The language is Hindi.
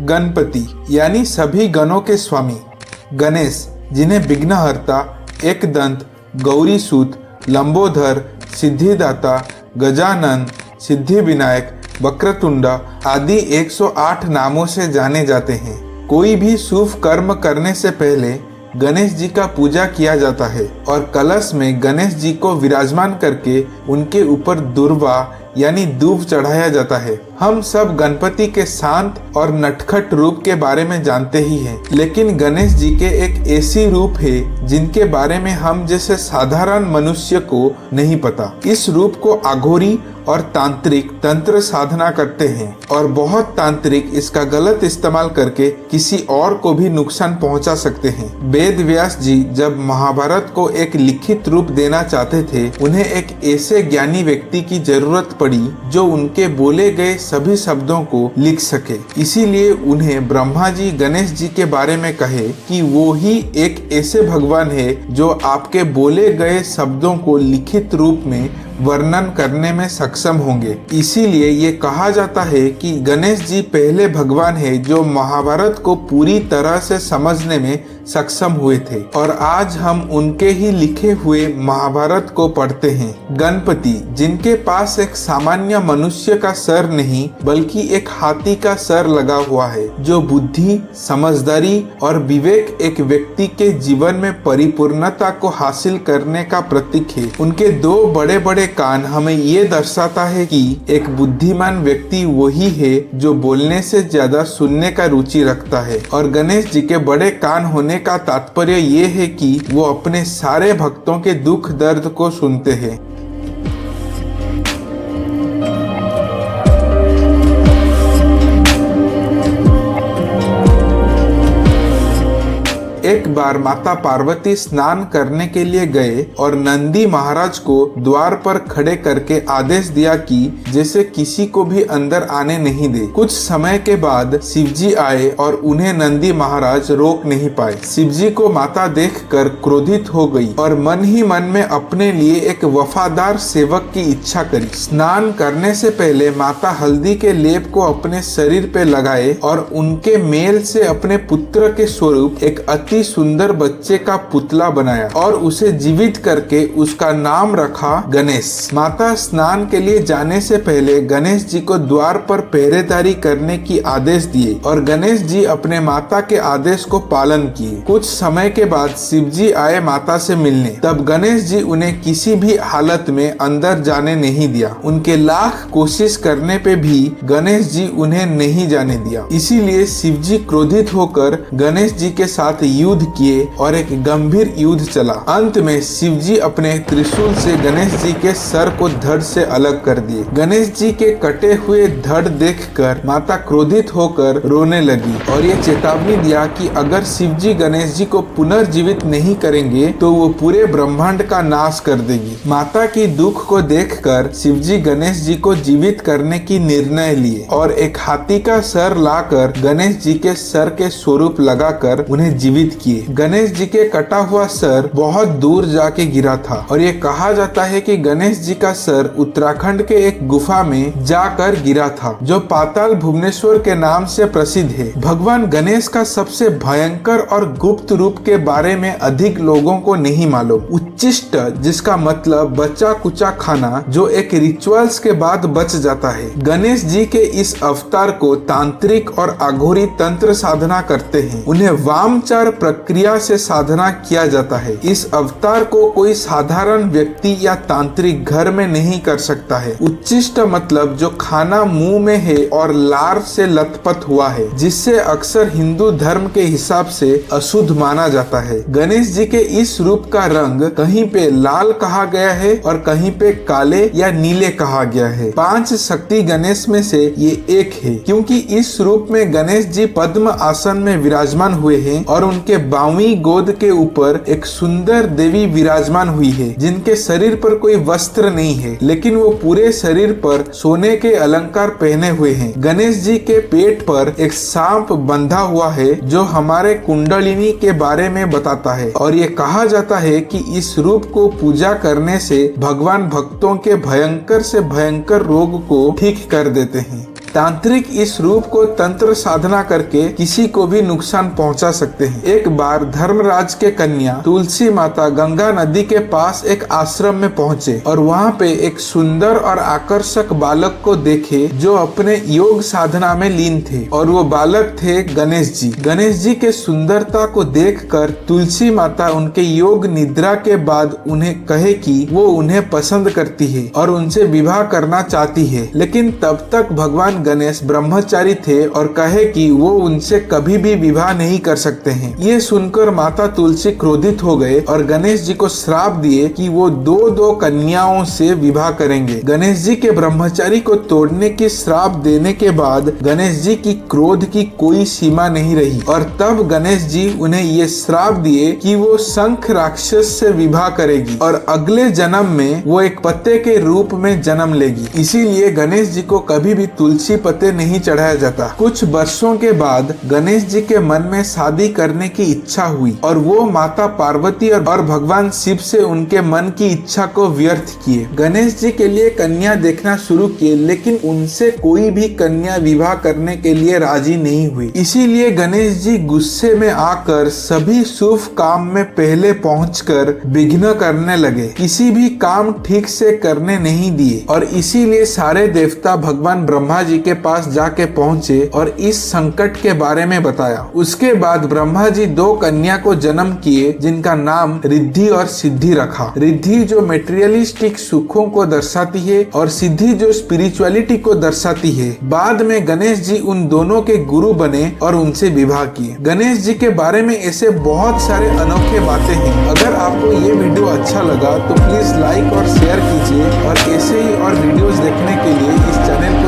गणपति यानी सभी गणों के स्वामी, गणेश जिन्हें विघ्नहर्ता, एकदंत, गौरीसूत, लंबोदर, सिद्धिदाता, गजानन, सिद्धि विनायक, वक्रतुंड आदि 108 नामों से जाने जाते हैं। कोई भी शुभ कर्म करने से पहले गणेश जी का पूजा किया जाता है और कलश में गणेश जी को विराजमान करके उनके ऊपर दुर्वा यानी दूब चढ़ाया जाता है। हम सब गणपति के शांत और नटखट रूप के बारे में जानते ही हैं, लेकिन गणेश जी के एक ऐसी रूप है जिनके बारे में हम जैसे साधारण मनुष्य को नहीं पता। इस रूप को अघोरी और तांत्रिक तंत्र साधना करते हैं और बहुत तांत्रिक इसका गलत इस्तेमाल करके किसी और को भी नुकसान पहुंचा सकते हैं। वेद व्यास जी जब महाभारत को एक लिखित रूप देना चाहते थे, उन्हें एक ऐसे ज्ञानी व्यक्ति की जरूरत पड़ी जो उनके बोले गए सभी शब्दों को लिख सके। इसीलिए उन्हें ब्रह्मा जी गणेश जी के बारे में कहे कि वो ही एक ऐसे भगवान है जो आपके बोले गए शब्दों को लिखित रूप में वर्णन करने में सक्षम होंगे। इसीलिए ये कहा जाता है कि गणेश जी पहले भगवान है जो महाभारत को पूरी तरह से समझने में सक्षम हुए थे और आज हम उनके ही लिखे हुए महाभारत को पढ़ते हैं। गणपति जिनके पास एक सामान्य मनुष्य का सर नहीं बल्कि एक हाथी का सर लगा हुआ है, जो बुद्धि, समझदारी और विवेक एक व्यक्ति के जीवन में परिपूर्णता को हासिल करने का प्रतीक है। उनके दो बड़े बड़े कान हमें ये दर्शाता है कि एक बुद्धिमान व्यक्ति वही है जो बोलने से ज्यादा सुनने का रुचि रखता है और गणेश जी के बड़े कान होने का तात्पर्य ये है कि वो अपने सारे भक्तों के दुख दर्द को सुनते हैं। एक बार माता पार्वती स्नान करने के लिए गए और नंदी महाराज को द्वार पर खड़े करके आदेश दिया कि जैसे किसी को भी अंदर आने नहीं दे। कुछ समय के बाद शिवजी आए और उन्हें नंदी महाराज रोक नहीं पाए। शिवजी को माता देखकर क्रोधित हो गई और मन ही मन में अपने लिए एक वफादार सेवक की इच्छा करी। स्नान करने से पहले माता हल्दी के लेप को अपने शरीर पे लगाए और उनके मेल से अपने पुत्र के स्वरूप एक अति सुंदर बच्चे का पुतला बनाया और उसे जीवित करके उसका नाम रखा गणेश। माता स्नान के लिए जाने से पहले गणेश जी को द्वार पर पहरेदारी करने की आदेश दिए और गणेश जी अपने माता के आदेश को पालन किए। कुछ समय के बाद शिव जी आए माता से मिलने, तब गणेश जी उन्हें किसी भी हालत में अंदर जाने नहीं दिया। उनके लाख कोशिश करने पे भी गणेश जी उन्हें नहीं जाने दिया। इसीलिए शिव जी क्रोधित होकर गणेश जी के साथ युद्ध किए और एक गंभीर युद्ध चला। अंत में शिव जी अपने त्रिशूल से गणेश जी के सर को धड़ से अलग कर दिए। गणेश जी के कटे हुए धड़ देखकर माता क्रोधित होकर रोने लगी और ये चेतावनी दिया कि अगर शिव जी गणेश जी को पुनर्जीवित नहीं करेंगे तो वो पूरे ब्रह्मांड का नाश कर देगी। माता की दुख को देखकर शिव जी गणेश जी को जीवित करने की निर्णय लिए और एक हाथी का सर लाकर गणेश जी के सर के स्वरूप लगाकर उन्हें जीवित किए। गणेश जी के कटा हुआ सर बहुत दूर जाके गिरा था और ये कहा जाता है कि गणेश जी का सर उत्तराखंड के एक गुफा में जाकर गिरा था जो पाताल भुवनेश्वर के नाम से प्रसिद्ध है। भगवान गणेश का सबसे भयंकर और गुप्त रूप के बारे में अधिक लोगों को नहीं मालूम। उच्चिष्ट जिसका मतलब बचा कुचा खाना, जो एक रिचुअल्स के बाद बच जाता है। गणेश जी के इस अवतार को तांत्रिक और अघोरी तंत्र साधना करते हैं। उन्हें वामचार प्रक्रिया से साधना किया जाता है। इस अवतार को कोई साधारण व्यक्ति या तांत्रिक घर में नहीं कर सकता है। उच्चिष्ट मतलब जो खाना मुंह में है और लार से लथपथ हुआ है, जिससे अक्सर हिंदू धर्म के हिसाब से अशुद्ध माना जाता है। गणेश जी के इस रूप का रंग कहीं पे लाल कहा गया है और कहीं पे काले या नीले कहा गया है। 5 शक्ति गणेश में से ये एक है, क्योंकि इस रूप में गणेश जी पद्म आसन में विराजमान हुए हैं और उनके बावीं गोद के ऊपर एक सुंदर देवी विराजमान हुई है, जिनके शरीर पर कोई वस्त्र नहीं है, लेकिन वो पूरे शरीर पर सोने के अलंकार पहने हुए हैं। गणेश जी के पेट पर एक सांप बंधा हुआ है जो हमारे कुंडलिनी के बारे में बताता है और ये कहा जाता है कि इस रूप को पूजा करने से भगवान भक्तों के भयंकर से भयंकर रोग को ठीक कर देते हैं। तांत्रिक इस रूप को तंत्र साधना करके किसी को भी नुकसान पहुंचा सकते हैं। एक बार धर्मराज के कन्या तुलसी माता गंगा नदी के पास एक आश्रम में पहुंचे और वहां पे एक सुंदर और आकर्षक बालक को देखे जो अपने योग साधना में लीन थे, और वो बालक थे गणेश जी। गणेश जी के सुंदरता को देखकर तुलसी माता उनके योग निद्रा के बाद उन्हें कहे कि वो उन्हें पसंद करती है और उनसे विवाह करना चाहती है, लेकिन तब तक भगवान गणेश ब्रह्मचारी थे और कहे कि वो उनसे कभी भी विवाह नहीं कर सकते हैं। ये सुनकर माता तुलसी क्रोधित हो गए और गणेश जी को श्राप दिए कि वो दो कन्याओं से विवाह करेंगे। गणेश जी के ब्रह्मचारी को तोड़ने की श्राप देने के बाद गणेश जी की क्रोध की कोई सीमा नहीं रही और तब गणेश जी उन्हें ये श्राप दिए कि वो शंख राक्षस से विवाह करेगी और अगले जन्म में वो एक पत्ते के रूप में जन्म लेगी। इसीलिए गणेश जी को कभी भी तुलसी पत्ते नहीं चढ़ाया जाता। कुछ वर्षों के बाद गणेश जी के मन में शादी करने की इच्छा हुई और वो माता पार्वती और भगवान शिव से उनके मन की इच्छा को व्यर्थ किए। गणेश जी के लिए कन्या देखना शुरू किए, लेकिन उनसे कोई भी कन्या विवाह करने के लिए राजी नहीं हुई। इसीलिए गणेश जी गुस्से में आकर सभी शुभ काम में पहले पहुंचकर विघ्न करने लगे, किसी भी काम ठीक से करने नहीं दिए और इसीलिए सारे देवता भगवान ब्रह्मा जी के पास जाके पहुंचे और इस संकट के बारे में बताया। उसके बाद ब्रह्मा जी 2 कन्या को जन्म किए जिनका नाम रिद्धि और सिद्धि रखा। रिद्धि जो मेटेरियलिस्टिक सुखों को दर्शाती है और सिद्धि जो स्पिरिचुअलिटी को दर्शाती है। बाद में गणेश जी उन दोनों के गुरु बने और उनसे विवाह किए। गणेश जी के बारे में ऐसे बहुत सारे अनोखे बातें हैं। अगर आपको ये वीडियो अच्छा लगा तो प्लीज लाइक और शेयर कीजिए और ऐसे ही और वीडियोस देखने के लिए इस चैनल